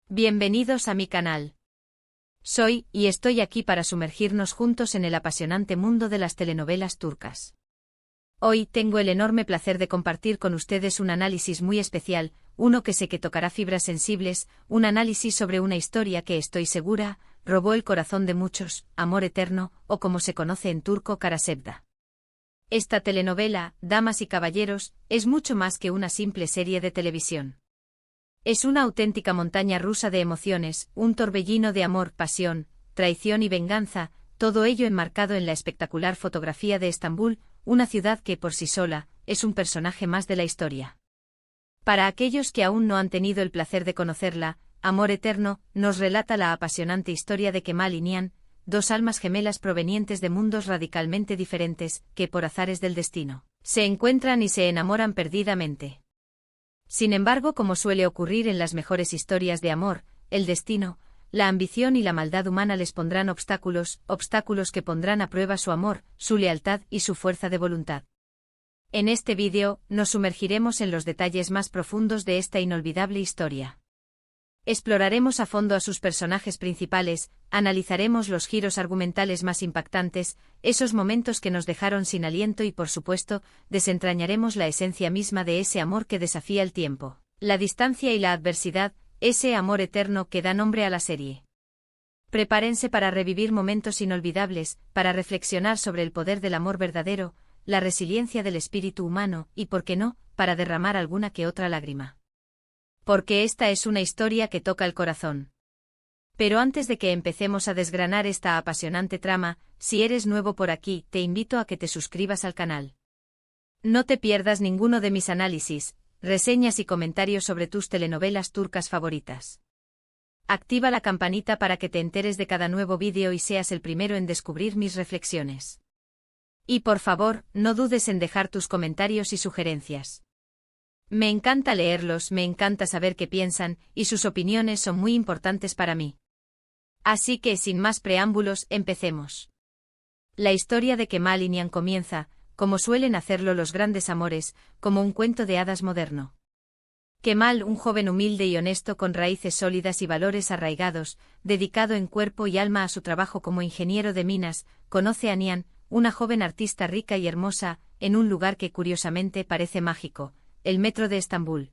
Bienvenidos a mi canal. Soy, y estoy aquí para sumergirnos juntos en el apasionante mundo de las telenovelas turcas. Hoy tengo el enorme placer de compartir con ustedes un análisis muy especial, uno que sé que tocará fibras sensibles, un análisis sobre una historia que estoy segura, robó el corazón de muchos, Amor Eterno, o como se conoce en turco Kara Sevda. Esta telenovela, damas y caballeros, es mucho más que una simple serie de televisión. Es una auténtica montaña rusa de emociones, un torbellino de amor, pasión, traición y venganza, todo ello enmarcado en la espectacular fotografía de Estambul, una ciudad que por sí sola, es un personaje más de la historia. Para aquellos que aún no han tenido el placer de conocerla, Amor Eterno nos relata la apasionante historia de Kemal y Nihan, dos almas gemelas provenientes de mundos radicalmente diferentes, que por azares del destino, se encuentran y se enamoran perdidamente. Sin embargo, como suele ocurrir en las mejores historias de amor, el destino, la ambición y la maldad humana les pondrán obstáculos que pondrán a prueba su amor, su lealtad y su fuerza de voluntad. En este vídeo, nos sumergiremos en los detalles más profundos de esta inolvidable historia. Exploraremos a fondo a sus personajes principales, analizaremos los giros argumentales más impactantes, esos momentos que nos dejaron sin aliento y por supuesto, desentrañaremos la esencia misma de ese amor que desafía el tiempo, la distancia y la adversidad, ese amor eterno que da nombre a la serie. Prepárense para revivir momentos inolvidables, para reflexionar sobre el poder del amor verdadero, la resiliencia del espíritu humano y, por qué no, para derramar alguna que otra lágrima. Porque esta es una historia que toca el corazón. Pero antes de que empecemos a desgranar esta apasionante trama, si eres nuevo por aquí, te invito a que te suscribas al canal. No te pierdas ninguno de mis análisis, reseñas y comentarios sobre tus telenovelas turcas favoritas. Activa la campanita para que te enteres de cada nuevo vídeo y seas el primero en descubrir mis reflexiones. Y por favor, no dudes en dejar tus comentarios y sugerencias. Me encanta leerlos, me encanta saber qué piensan, y sus opiniones son muy importantes para mí. Así que, sin más preámbulos, empecemos. La historia de Kemal y Nihan comienza, como suelen hacerlo los grandes amores, como un cuento de hadas moderno. Kemal, un joven humilde y honesto con raíces sólidas y valores arraigados, dedicado en cuerpo y alma a su trabajo como ingeniero de minas, conoce a Nihan, una joven artista rica y hermosa, en un lugar que curiosamente parece mágico, el metro de Estambul.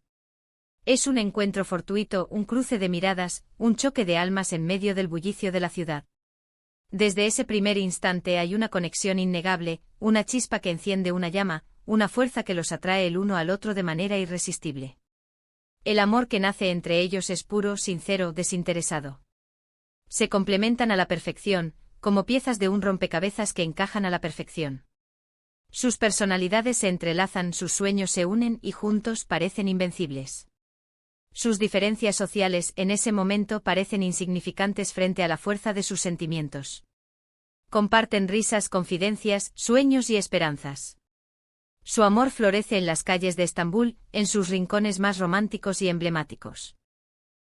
Es un encuentro fortuito, un cruce de miradas, un choque de almas en medio del bullicio de la ciudad. Desde ese primer instante hay una conexión innegable, una chispa que enciende una llama, una fuerza que los atrae el uno al otro de manera irresistible. El amor que nace entre ellos es puro, sincero, desinteresado. Se complementan a la perfección, como piezas de un rompecabezas que encajan a la perfección. Sus personalidades se entrelazan, sus sueños se unen y juntos parecen invencibles. Sus diferencias sociales en ese momento parecen insignificantes frente a la fuerza de sus sentimientos. Comparten risas, confidencias, sueños y esperanzas. Su amor florece en las calles de Estambul, en sus rincones más románticos y emblemáticos.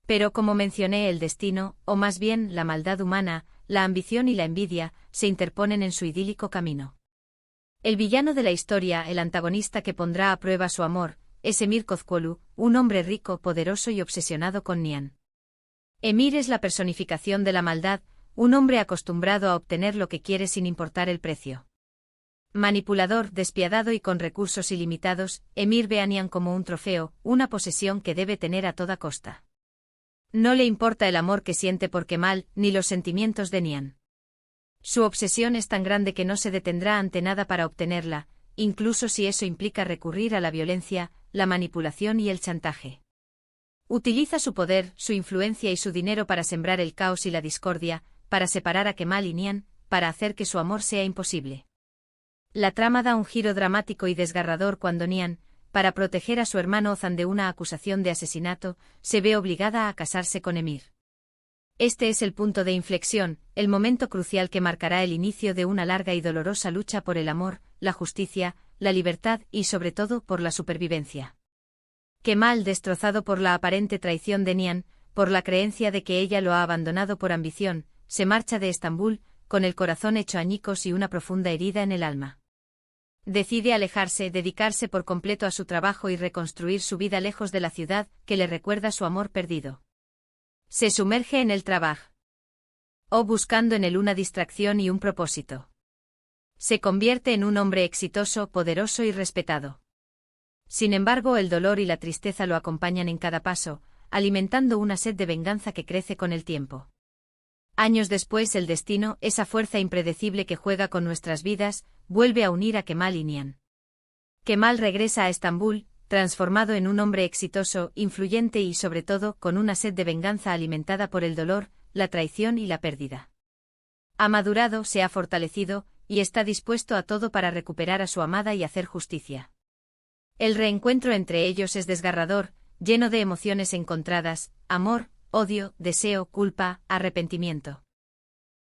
Pero como mencioné, el destino, o más bien la maldad humana, la ambición y la envidia, se interponen en su idílico camino. El villano de la historia, el antagonista que pondrá a prueba su amor, es Emir Kozkolu, un hombre rico, poderoso y obsesionado con Nihan. Emir es la personificación de la maldad, un hombre acostumbrado a obtener lo que quiere sin importar el precio. Manipulador, despiadado y con recursos ilimitados, Emir ve a Nihan como un trofeo, una posesión que debe tener a toda costa. No le importa el amor que siente por Kemal, ni los sentimientos de Nihan. Su obsesión es tan grande que no se detendrá ante nada para obtenerla, incluso si eso implica recurrir a la violencia, la manipulación y el chantaje. Utiliza su poder, su influencia y su dinero para sembrar el caos y la discordia, para separar a Kemal y Nihan, para hacer que su amor sea imposible. La trama da un giro dramático y desgarrador cuando Nihan, para proteger a su hermano Ozan de una acusación de asesinato, se ve obligada a casarse con Emir. Este es el punto de inflexión, el momento crucial que marcará el inicio de una larga y dolorosa lucha por el amor, la justicia, la libertad y sobre todo por la supervivencia. Kemal, destrozado por la aparente traición de Nihan, por la creencia de que ella lo ha abandonado por ambición, se marcha de Estambul, con el corazón hecho añicos y una profunda herida en el alma. Decide alejarse, dedicarse por completo a su trabajo y reconstruir su vida lejos de la ciudad que le recuerda su amor perdido. Se sumerge en el trabajo. O buscando en él una distracción y un propósito. Se convierte en un hombre exitoso, poderoso y respetado. Sin embargo, el dolor y la tristeza lo acompañan en cada paso, alimentando una sed de venganza que crece con el tiempo. Años después, el destino, esa fuerza impredecible que juega con nuestras vidas, vuelve a unir a Kemal y Nihan. Kemal regresa a Estambul, transformado en un hombre exitoso, influyente y, sobre todo, con una sed de venganza alimentada por el dolor, la traición y la pérdida. Ha madurado, se ha fortalecido, y está dispuesto a todo para recuperar a su amada y hacer justicia. El reencuentro entre ellos es desgarrador, lleno de emociones encontradas, amor, odio, deseo, culpa, arrepentimiento.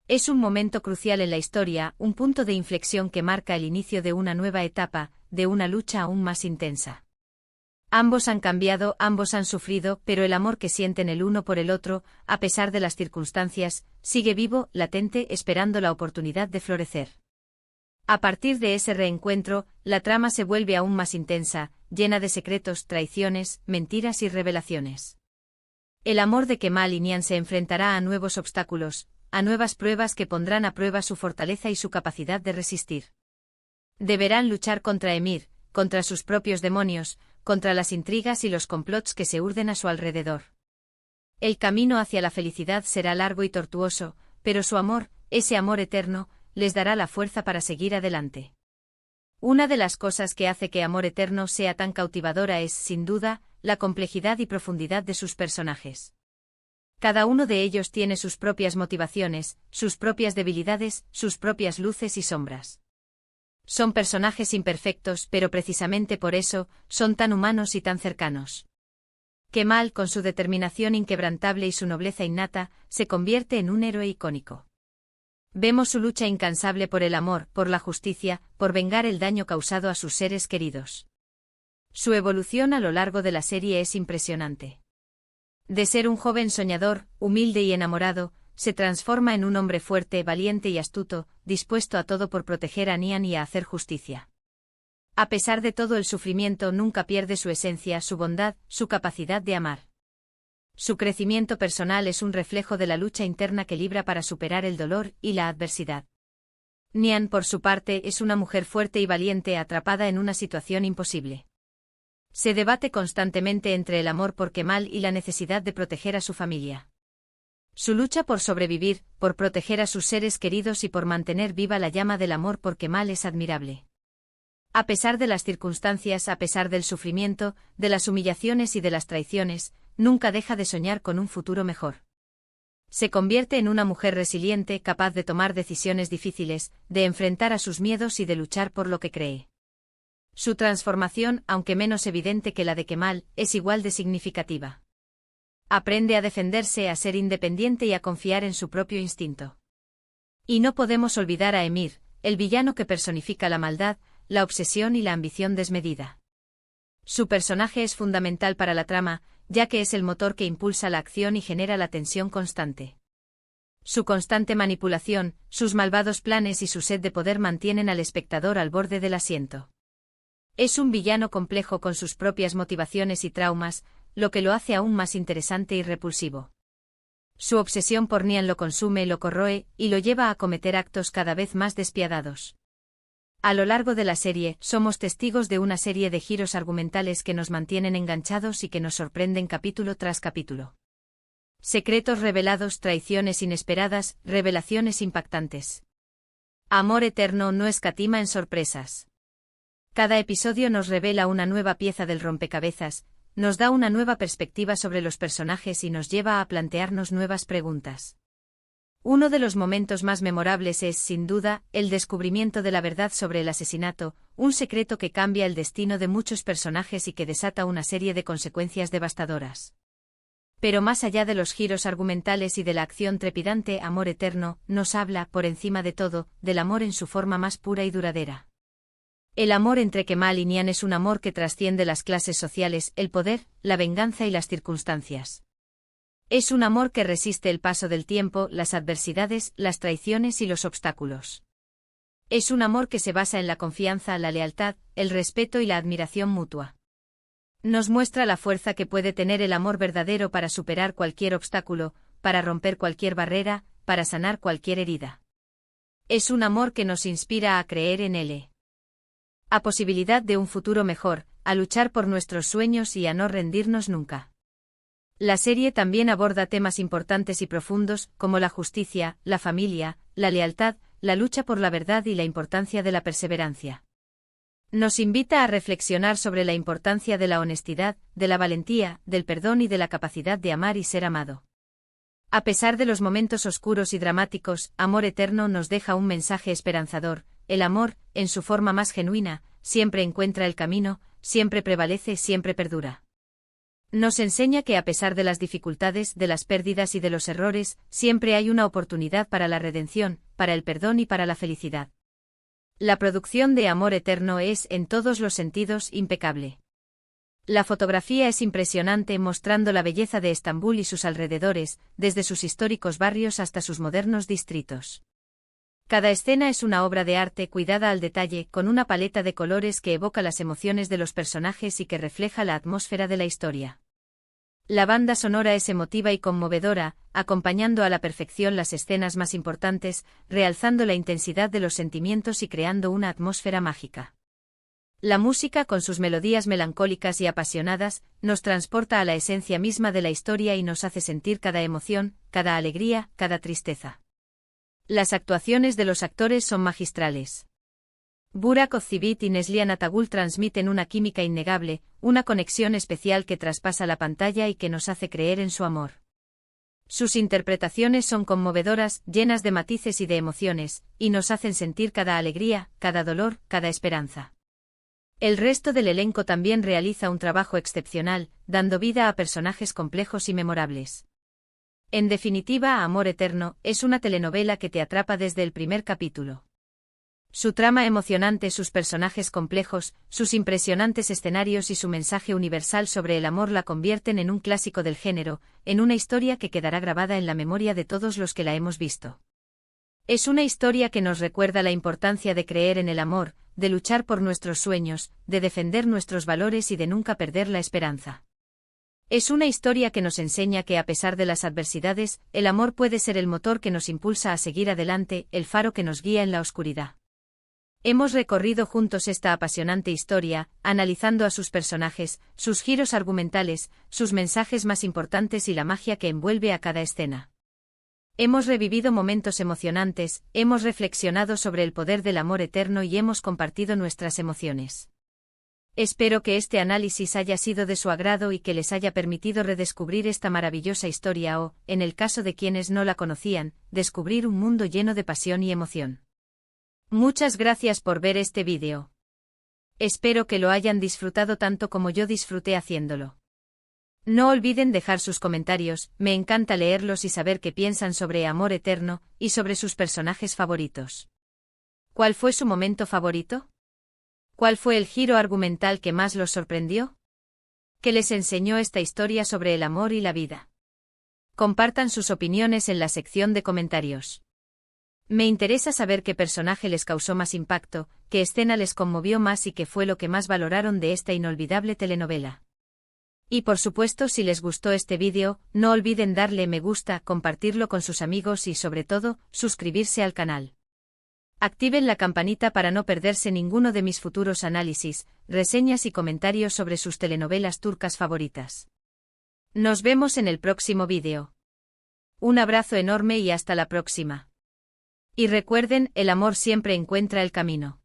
Es un momento crucial en la historia, un punto de inflexión que marca el inicio de una nueva etapa, de una lucha aún más intensa. Ambos han cambiado, ambos han sufrido, pero el amor que sienten el uno por el otro, a pesar de las circunstancias, sigue vivo, latente, esperando la oportunidad de florecer. A partir de ese reencuentro, la trama se vuelve aún más intensa, llena de secretos, traiciones, mentiras y revelaciones. El amor de Kemal y Nihan se enfrentará a nuevos obstáculos, a nuevas pruebas que pondrán a prueba su fortaleza y su capacidad de resistir. Deberán luchar contra Emir, contra sus propios demonios, contra las intrigas y los complots que se urden a su alrededor. El camino hacia la felicidad será largo y tortuoso, pero su amor, ese amor eterno, les dará la fuerza para seguir adelante. Una de las cosas que hace que Amor Eterno sea tan cautivadora es, sin duda, la complejidad y profundidad de sus personajes. Cada uno de ellos tiene sus propias motivaciones, sus propias debilidades, sus propias luces y sombras. Son personajes imperfectos, pero precisamente por eso, son tan humanos y tan cercanos. Kemal, con su determinación inquebrantable y su nobleza innata, se convierte en un héroe icónico. Vemos su lucha incansable por el amor, por la justicia, por vengar el daño causado a sus seres queridos. Su evolución a lo largo de la serie es impresionante. De ser un joven soñador, humilde y enamorado, se transforma en un hombre fuerte, valiente y astuto, dispuesto a todo por proteger a Nihan y a hacer justicia. A pesar de todo el sufrimiento, nunca pierde su esencia, su bondad, su capacidad de amar. Su crecimiento personal es un reflejo de la lucha interna que libra para superar el dolor y la adversidad. Nihan, por su parte, es una mujer fuerte y valiente atrapada en una situación imposible. Se debate constantemente entre el amor por Kemal y la necesidad de proteger a su familia. Su lucha por sobrevivir, por proteger a sus seres queridos y por mantener viva la llama del amor por Kemal es admirable. A pesar de las circunstancias, a pesar del sufrimiento, de las humillaciones y de las traiciones, nunca deja de soñar con un futuro mejor. Se convierte en una mujer resiliente, capaz de tomar decisiones difíciles, de enfrentar a sus miedos y de luchar por lo que cree. Su transformación, aunque menos evidente que la de Kemal, es igual de significativa. Aprende a defenderse, a ser independiente y a confiar en su propio instinto. Y no podemos olvidar a Emir, el villano que personifica la maldad, la obsesión y la ambición desmedida. Su personaje es fundamental para la trama, ya que es el motor que impulsa la acción y genera la tensión constante. Su constante manipulación, sus malvados planes y su sed de poder mantienen al espectador al borde del asiento. Es un villano complejo con sus propias motivaciones y traumas, lo que lo hace aún más interesante y repulsivo. Su obsesión por Nihan lo consume, lo corroe, y lo lleva a cometer actos cada vez más despiadados. A lo largo de la serie, somos testigos de una serie de giros argumentales que nos mantienen enganchados y que nos sorprenden capítulo tras capítulo. Secretos revelados, traiciones inesperadas, revelaciones impactantes. Amor Eterno no escatima en sorpresas. Cada episodio nos revela una nueva pieza del rompecabezas, nos da una nueva perspectiva sobre los personajes y nos lleva a plantearnos nuevas preguntas. Uno de los momentos más memorables es, sin duda, el descubrimiento de la verdad sobre el asesinato, un secreto que cambia el destino de muchos personajes y que desata una serie de consecuencias devastadoras. Pero más allá de los giros argumentales y de la acción trepidante, Amor Eterno nos habla, por encima de todo, del amor en su forma más pura y duradera. El amor entre Kemal y Nihan es un amor que trasciende las clases sociales, el poder, la venganza y las circunstancias. Es un amor que resiste el paso del tiempo, las adversidades, las traiciones y los obstáculos. Es un amor que se basa en la confianza, la lealtad, el respeto y la admiración mutua. Nos muestra la fuerza que puede tener el amor verdadero para superar cualquier obstáculo, para romper cualquier barrera, para sanar cualquier herida. Es un amor que nos inspira a creer en él. A posibilidad de un futuro mejor, a luchar por nuestros sueños y a no rendirnos nunca. La serie también aborda temas importantes y profundos, como la justicia, la familia, la lealtad, la lucha por la verdad y la importancia de la perseverancia. Nos invita a reflexionar sobre la importancia de la honestidad, de la valentía, del perdón y de la capacidad de amar y ser amado. A pesar de los momentos oscuros y dramáticos, Amor Eterno nos deja un mensaje esperanzador: el amor, en su forma más genuina, siempre encuentra el camino, siempre prevalece, siempre perdura. Nos enseña que a pesar de las dificultades, de las pérdidas y de los errores, siempre hay una oportunidad para la redención, para el perdón y para la felicidad. La producción de Amor Eterno es, en todos los sentidos, impecable. La fotografía es impresionante, mostrando la belleza de Estambul y sus alrededores, desde sus históricos barrios hasta sus modernos distritos. Cada escena es una obra de arte cuidada al detalle, con una paleta de colores que evoca las emociones de los personajes y que refleja la atmósfera de la historia. La banda sonora es emotiva y conmovedora, acompañando a la perfección las escenas más importantes, realzando la intensidad de los sentimientos y creando una atmósfera mágica. La música, con sus melodías melancólicas y apasionadas, nos transporta a la esencia misma de la historia y nos hace sentir cada emoción, cada alegría, cada tristeza. Las actuaciones de los actores son magistrales. Burak Özçivit y Neslihan Atagül transmiten una química innegable, una conexión especial que traspasa la pantalla y que nos hace creer en su amor. Sus interpretaciones son conmovedoras, llenas de matices y de emociones, y nos hacen sentir cada alegría, cada dolor, cada esperanza. El resto del elenco también realiza un trabajo excepcional, dando vida a personajes complejos y memorables. En definitiva, Amor Eterno es una telenovela que te atrapa desde el primer capítulo. Su trama emocionante, sus personajes complejos, sus impresionantes escenarios y su mensaje universal sobre el amor la convierten en un clásico del género, en una historia que quedará grabada en la memoria de todos los que la hemos visto. Es una historia que nos recuerda la importancia de creer en el amor, de luchar por nuestros sueños, de defender nuestros valores y de nunca perder la esperanza. Es una historia que nos enseña que a pesar de las adversidades, el amor puede ser el motor que nos impulsa a seguir adelante, el faro que nos guía en la oscuridad. Hemos recorrido juntos esta apasionante historia, analizando a sus personajes, sus giros argumentales, sus mensajes más importantes y la magia que envuelve a cada escena. Hemos revivido momentos emocionantes, hemos reflexionado sobre el poder del amor eterno y hemos compartido nuestras emociones. Espero que este análisis haya sido de su agrado y que les haya permitido redescubrir esta maravillosa historia o, en el caso de quienes no la conocían, descubrir un mundo lleno de pasión y emoción. Muchas gracias por ver este vídeo. Espero que lo hayan disfrutado tanto como yo disfruté haciéndolo. No olviden dejar sus comentarios, me encanta leerlos y saber qué piensan sobre Amor Eterno, y sobre sus personajes favoritos. ¿Cuál fue su momento favorito? ¿Cuál fue el giro argumental que más los sorprendió? ¿Qué les enseñó esta historia sobre el amor y la vida? Compartan sus opiniones en la sección de comentarios. Me interesa saber qué personaje les causó más impacto, qué escena les conmovió más y qué fue lo que más valoraron de esta inolvidable telenovela. Y por supuesto, si les gustó este vídeo, no olviden darle me gusta, compartirlo con sus amigos y sobre todo, suscribirse al canal. Activen la campanita para no perderse ninguno de mis futuros análisis, reseñas y comentarios sobre sus telenovelas turcas favoritas. Nos vemos en el próximo vídeo. Un abrazo enorme y hasta la próxima. Y recuerden, el amor siempre encuentra el camino.